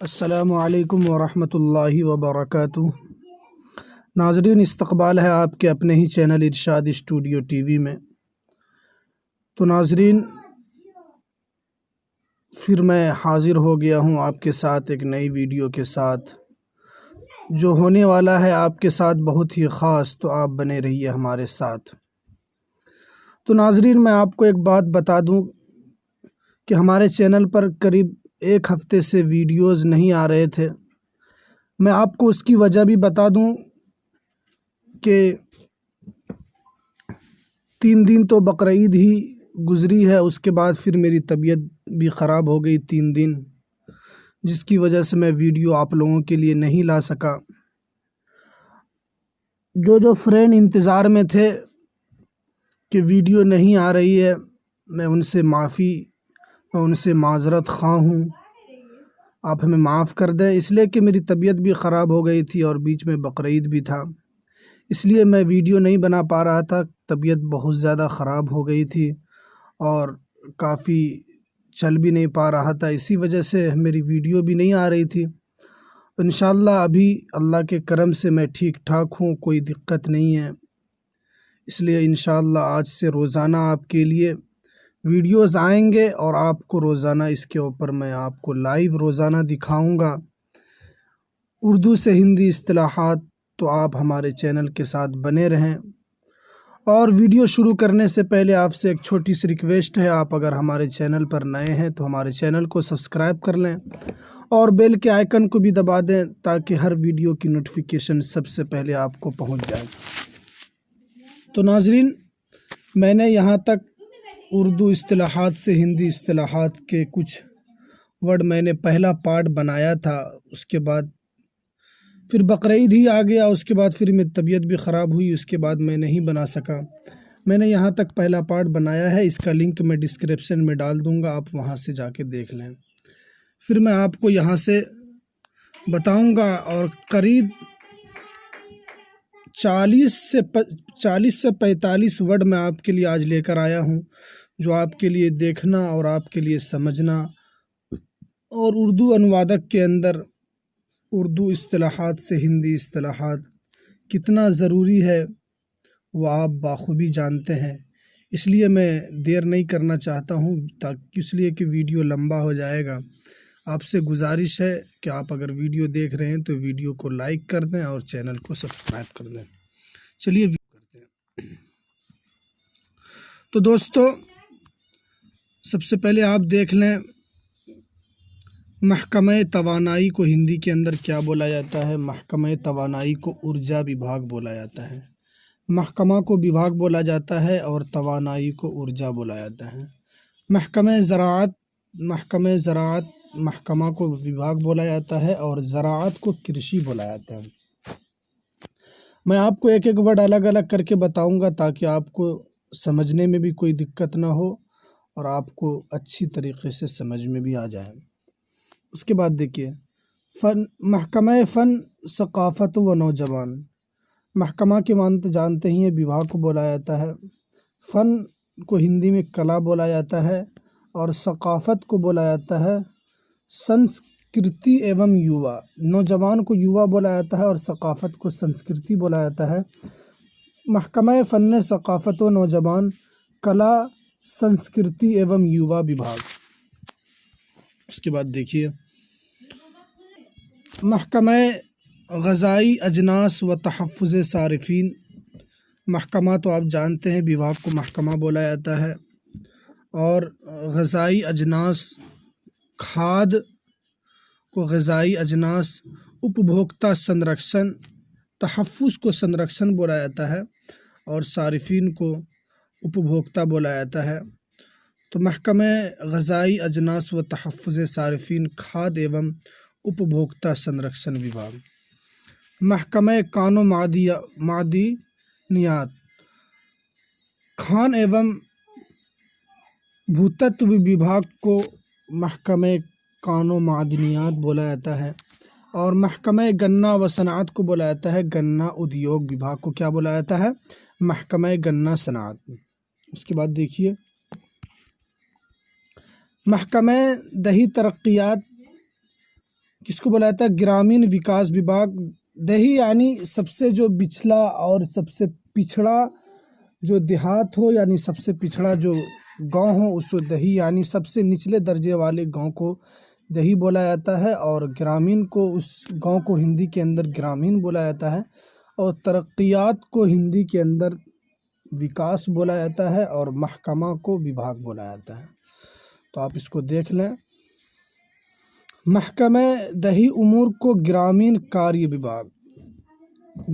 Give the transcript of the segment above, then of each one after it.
السلام علیکم ورحمۃ اللہ وبرکاتہ۔ ناظرین، استقبال ہے آپ کے اپنے ہی چینل ارشاد اسٹوڈیو ٹی وی میں۔ تو ناظرین، پھر میں حاضر ہو گیا ہوں آپ کے ساتھ ایک نئی ویڈیو کے ساتھ، جو ہونے والا ہے آپ کے ساتھ بہت ہی خاص، تو آپ بنے رہیے ہمارے ساتھ۔ تو ناظرین، میں آپ کو ایک بات بتا دوں کہ ہمارے چینل پر قریب ایک ہفتے سے ویڈیوز نہیں آ رہے تھے۔ میں آپ کو اس کی وجہ بھی بتا دوں کہ 3 دن تو بقرعید ہی گزری ہے، اس کے بعد پھر میری طبیعت بھی خراب ہو گئی 3 دن، جس کی وجہ سے میں ویڈیو آپ لوگوں کے لیے نہیں لا سکا۔ جو فرینڈ انتظار میں تھے کہ ویڈیو نہیں آ رہی ہے، میں ان سے معذرت خواہ ہوں، آپ ہمیں معاف کر دیں، اس لیے کہ میری طبیعت بھی خراب ہو گئی تھی اور بیچ میں بقرعید بھی تھا، اس لیے میں ویڈیو نہیں بنا پا رہا تھا۔ طبیعت بہت زیادہ خراب ہو گئی تھی اور کافی چل بھی نہیں پا رہا تھا، اسی وجہ سے میری ویڈیو بھی نہیں آ رہی تھی۔ انشاءاللہ ابھی اللہ کے کرم سے میں ٹھیک ٹھاک ہوں، کوئی دقت نہیں ہے، اس لیے انشاءاللہ آج سے روزانہ آپ کے لیے ویڈیوز آئیں گے اور آپ کو روزانہ اس کے اوپر میں آپ کو لائیو روزانہ دکھاؤں گا، اردو سے ہندی اصطلاحات۔ تو آپ ہمارے چینل کے ساتھ بنے رہیں۔ اور ویڈیو شروع کرنے سے پہلے آپ سے ایک چھوٹی سی ریکویسٹ ہے، آپ اگر ہمارے چینل پر نئے ہیں تو ہمارے چینل کو سبسکرائب کر لیں اور بیل کے آئیکن کو بھی دبا دیں تاکہ ہر ویڈیو کی نوٹیفیکیشن سب سے پہلے آپ کو پہنچ جائے۔ تو ناظرین، میں نے یہاں تک اردو اصطلاحات سے ہندی اصطلاحات کے کچھ ورڈ میں نے پہلا پارٹ بنایا تھا، اس کے بعد پھر بقرعید ہی آ گیا، اس کے بعد پھر میری طبیعت بھی خراب ہوئی، اس کے بعد میں نہیں بنا سکا۔ میں نے یہاں تک پہلا پارٹ بنایا ہے، اس کا لنک میں ڈسکرپشن میں ڈال دوں گا، آپ وہاں سے جا کے دیکھ لیں۔ پھر میں آپ کو یہاں سے بتاؤں گا، اور قریب 40 سے 45 ورڈ میں آپ کے لیے آج لے کر آیا ہوں، جو آپ کے لیے دیکھنا اور آپ کے لیے سمجھنا، اور اردو انوادک کے اندر اردو اصطلاحات سے ہندی اصطلاحات کتنا ضروری ہے وہ آپ بخوبی جانتے ہیں۔ اس لیے میں دیر نہیں کرنا چاہتا ہوں، اس لیے کہ ویڈیو لمبا ہو جائے گا۔ آپ سے گزارش ہے کہ آپ اگر ویڈیو دیکھ رہے ہیں تو ویڈیو کو لائک کر دیں اور چینل کو سبسکرائب کر دیں۔ چلیے ویڈیو کرتے ہیں۔ تو دوستو، سب سے پہلے آپ دیکھ لیں محکمہ توانائی کو ہندی کے اندر کیا بولا جاتا ہے۔ محکمہ توانائی کو ارجا وبھاگ بولا جاتا ہے۔ محکمہ کو وبھاگ بولا جاتا ہے اور توانائی کو ارجا بولا جاتا ہے۔ محکمہ زراعت محکمہ کو وبھاگ بولا جاتا ہے اور زراعت کو کرشی بولا جاتا ہے۔ میں آپ کو ایک ایک ورڈ الگ الگ کر کے بتاؤں گا تاکہ آپ کو سمجھنے میں بھی کوئی دقت نہ ہو اور آپ کو اچھی طریقے سے سمجھ میں بھی آ جائے۔ اس کے بعد دیکھیے، محکمہ فن، ثقافت و نوجوان۔ محکمہ کے معنی تو جانتے ہی ہیں، وبھاگ کو بولا جاتا ہے۔ فن کو ہندی میں کلا بولا جاتا ہے اور ثقافت کو بولا جاتا ہے سنسکرتی ایوم یووا۔ نوجوان کو یووا بولا جاتا ہے اور ثقافت کو سنسکرتی بولا جاتا ہے۔ محکمہ فن، ثقافت و نوجوان، کلا، سنسکرتی ایوم یووا وبھاگ۔ اس کے بعد دیکھیے، محکمہ غذائی اجناس و تحفظ صارفین۔ محکمہ تو آپ جانتے ہیں، وبھاگ کو محکمہ بولا جاتا ہے، اور غذائی اجناس، کھاد کو غذائی اجناس، اپبھوکتا سنرکشن، تحفظ کو سنرکشن بولا جاتا ہے اور صارفین کو اپبھوکتا بولا جاتا ہے۔ تو محکمہ غذائی اجناس و تحفظ صارفین، کھاد ایوم اپبھوکتا سنرکشن وبھاگ۔ محکمہ کان و معدنیات، کھان ایوم بھوتتو وبھاگ کو محکمہ کان و معدنیات بولا جاتا ہے، اور محکمہ گنا و صنعت کو بولا جاتا ہے گنا ادیوگ وبھاگ کو کیا بولا جاتا ہے؟ محکمہ گنا صنعت۔ اس کے بعد دیکھیے، محکمہ دیہی ترقیات کس کو بولا جاتا ہے؟ گرامین وکاس وبھاگ۔ دیہی یعنی سب سے جو بچھلا اور سب سے پچھڑا جو دیہات ہو، یعنی سب سے پچھڑا جو گاؤں ہو اس کو دیہی، یعنی سب سے نچلے درجے والے گاؤں کو دیہی بولا جاتا ہے، اور گرامین کو اس گاؤں کو ہندی کے اندر گرامین بولا جاتا ہے، اور ترقیات کو ہندی کے اندر وکاس بولا جاتا ہے، اور محکمہ کو وبھاگ بولا جاتا ہے۔ تو آپ اس کو دیکھ لیں۔ محکمہ دیہی امور کو گرامین کاریہ وبھاگ،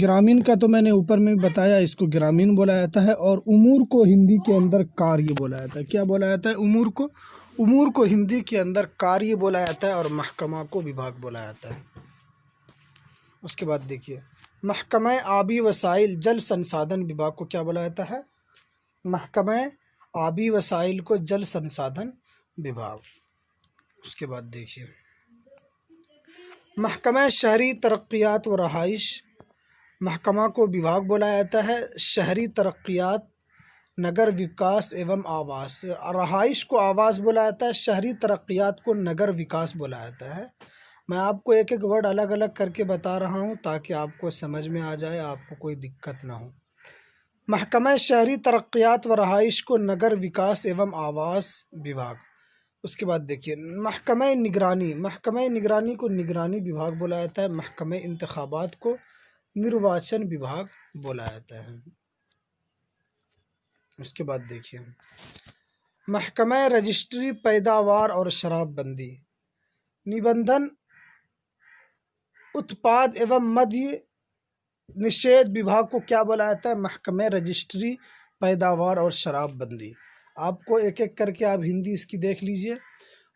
گرامین کا تو میں نے اوپر میں بتایا، اس کو گرامین بولا جاتا ہے، اور امور کو ہندی کے اندر کاریہ بولا جاتا ہے۔ کیا بولا جاتا ہے؟ امور کو ہندی کے اندر کاریہ بولا جاتا ہے، اور محکمہ کو وبھاگ بولا جاتا ہے۔ اس کے بعد دیکھیے، محکمہ آبی وسائل جل سنسادھن وبھاگ کو کیا بولا جاتا ہے؟ محکمہ آبی وسائل کو جل سنسادھن وبھاگ۔ اس کے بعد دیکھیے، محکمہ شہری ترقیات و رہائش، محکمہ کو وبھاگ بولا جاتا ہے۔ شہری ترقیات، نگر وکاس ایوم آواس، رہائش کو آواس بولا جاتا ہے، شہری ترقیات کو نگر وکاس بولا جاتا ہے۔ میں آپ کو ایک ایک ورڈ الگ الگ کر کے بتا رہا ہوں تاکہ آپ کو سمجھ میں آ جائے، آپ کو کوئی دقت نہ ہو۔ محکمہ شہری ترقیات و رہائش کو نگر وکاس ایوم آواس وبھاگ۔ اس کے بعد دیکھیے، محکمہ نگرانی، محکمہ نگرانی کو نگرانی وبھاگ بولا جاتا ہے۔ محکمہ انتخابات کو نرواچن وبھاگ بولا جاتا ہے۔ اس کے بعد دیکھیے، محکمہ رجسٹری پیداوار اور شراب بندی، نبندھن اتپاد ایوم مدھیہ نشید وبھاگ کو کیا بولا جاتا ہے؟ محکمہ رجسٹری پیداوار اور شراب بندی۔ آپ کو ایک ایک کر کے آپ ہندی اس کی دیکھ لیجئے۔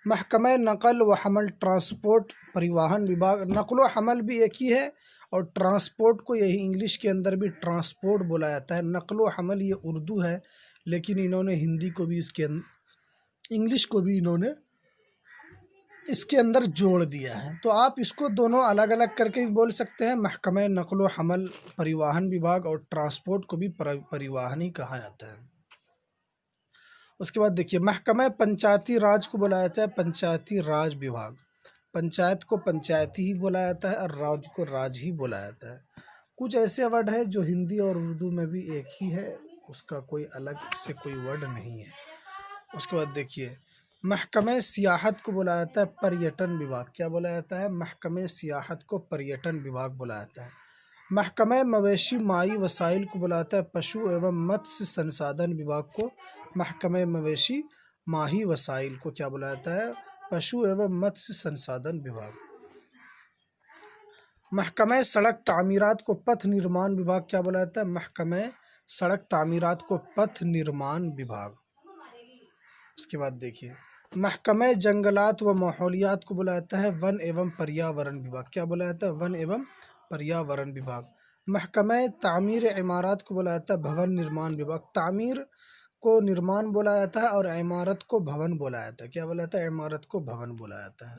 محکمہ نقل و حمل ٹرانسپورٹ پریواہن وبھاگ، نقل و حمل بھی ایک ہی ہے، اور ٹرانسپورٹ کو یہی انگلش کے اندر بھی ٹرانسپورٹ بولا جاتا ہے۔ نقل و حمل یہ اردو ہے، لیکن انہوں نے ہندی کو بھی انگلش کو بھی انہوں نے اس کے اندر جوڑ دیا ہے۔ تو آپ اس کو دونوں الگ الگ کر کے بھی بول سکتے ہیں، محکمہ نقل و حمل پریواہن وبھاگ، اور ٹرانسپورٹ کو بھی پریواہن ہی کہا جاتا ہے۔ اس کے بعد دیکھیے، محکمہ پنچایتی راج کو بولا جاتا ہے پنچایتی راج وبھاگ۔ پنچایت کو پنچایتی ہی بولا جاتا ہے، اور راج کو راج ہی بولا جاتا ہے۔ کچھ ایسے ورڈ ہے جو ہندی اور اردو میں بھی ایک ہی ہے، اس کا کوئی الگ سے کوئی ورڈ نہیں ہے۔ اس کے بعد دیکھیے، محکمہ سیاحت کو بولا جاتا ہے پریٹن وبھاگ۔ کیا بولا جاتا ہے؟ محکمہ سیاحت کو پریٹن وبھاگ بولا جاتا ہے۔ محکمہ مویشی ماہی وسائل کو بولا جاتا ہے پشو ایوم متسیہ سنسادھن وبھاگ کو محکمہ مویشی ماہی وسائل کو کیا بولا جاتا ہے؟ پشو ایوم متسیہ سنسادھن وبھاگ۔ محکمہ سڑک تعمیرات کو پتھ نرمان وبھاگ کیا بولا جاتا ہے؟ محکمہ سڑک تعمیرات کو پتھ نرمان وبھاگ۔ اس کے بعد دیکھیے، محکمہ جنگلات و ماحولیات کو بولا جاتا ہے ون ایوم پریاورن وبھاگ۔ کیا بولا جاتا ہے؟ ون ایوم پریاورن وبھاگ۔ محکمہ تعمیر عمارات کو بولا جاتا ہے بھون نرمان وبھاگ۔ تعمیر کو نرمان بولا جاتا ہے، اور عمارت کو بھون بولا جاتا ہے۔ کیا بولا جاتا ہے؟ عمارت کو بھون بولا جاتا ہے۔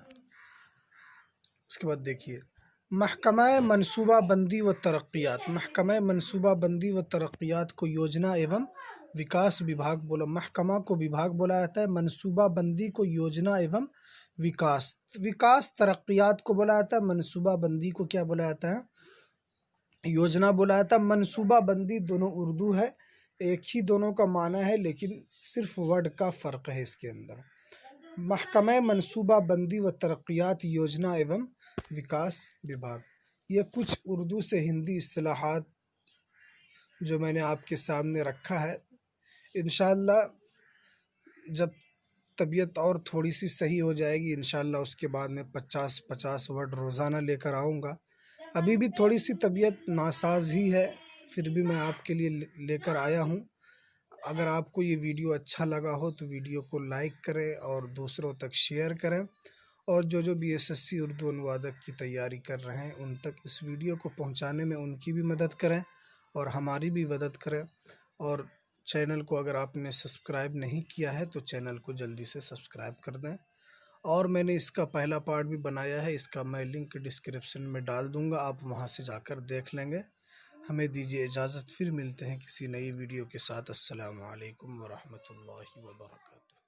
اس کے بعد دیکھیے، محکمہ منصوبہ بندی و ترقیات، محکمہ منصوبہ بندی و ترقیات کو یوجنا ایوم وکاس وبھاگ بولا۔ محکمہ کو وبھاگ بولا جاتا ہے، منصوبہ بندی کو یوجنا ایوم وکاس ترقیات کو بولا جاتا ہے، منصوبہ بندی کو کیا بولا جاتا ہے؟ یوجنا بولا جاتا ہے۔ منصوبہ بندی دونوں اردو ہے، ایک ہی دونوں کا معنی ہے، لیکن صرف ورڈ کا فرق ہے اس کے اندر۔ محکمہ منصوبہ بندی و ترقیات یوجنا ایوم وکاس وبھاگ۔ یہ کچھ اردو سے ہندی اصطلاحات جو میں نے آپ کے سامنے رکھا ہے۔ انشاءاللہ جب طبیعت اور تھوڑی سی صحیح ہو جائے گی، انشاءاللہ اس کے بعد میں 50 ورڈ روزانہ لے کر آؤں گا۔ ابھی بھی تھوڑی سی طبیعت ناساز ہی ہے، پھر بھی میں آپ کے لیے لے کر آیا ہوں۔ اگر آپ کو یہ ویڈیو اچھا لگا ہو تو ویڈیو کو لائک کریں اور دوسروں تک شیئر کریں، اور جو BSSC اردو انوادک کی تیاری کر رہے ہیں ان تک اس ویڈیو کو پہنچانے میں ان کی بھی مدد کریں اور ہماری بھی مدد کریں۔ اور چینل کو اگر آپ نے سبسکرائب نہیں کیا ہے تو چینل کو جلدی سے سبسکرائب کر دیں، اور میں نے اس کا پہلا پارٹ بھی بنایا ہے، اس کا میں لنک ڈسکرپشن میں ڈال دوں گا، آپ وہاں سے جا کر دیکھ لیں گے۔ ہمیں دیجیے اجازت، پھر ملتے ہیں کسی نئی ویڈیو کے ساتھ۔ السلام علیکم ورحمۃ اللہ وبرکاتہ۔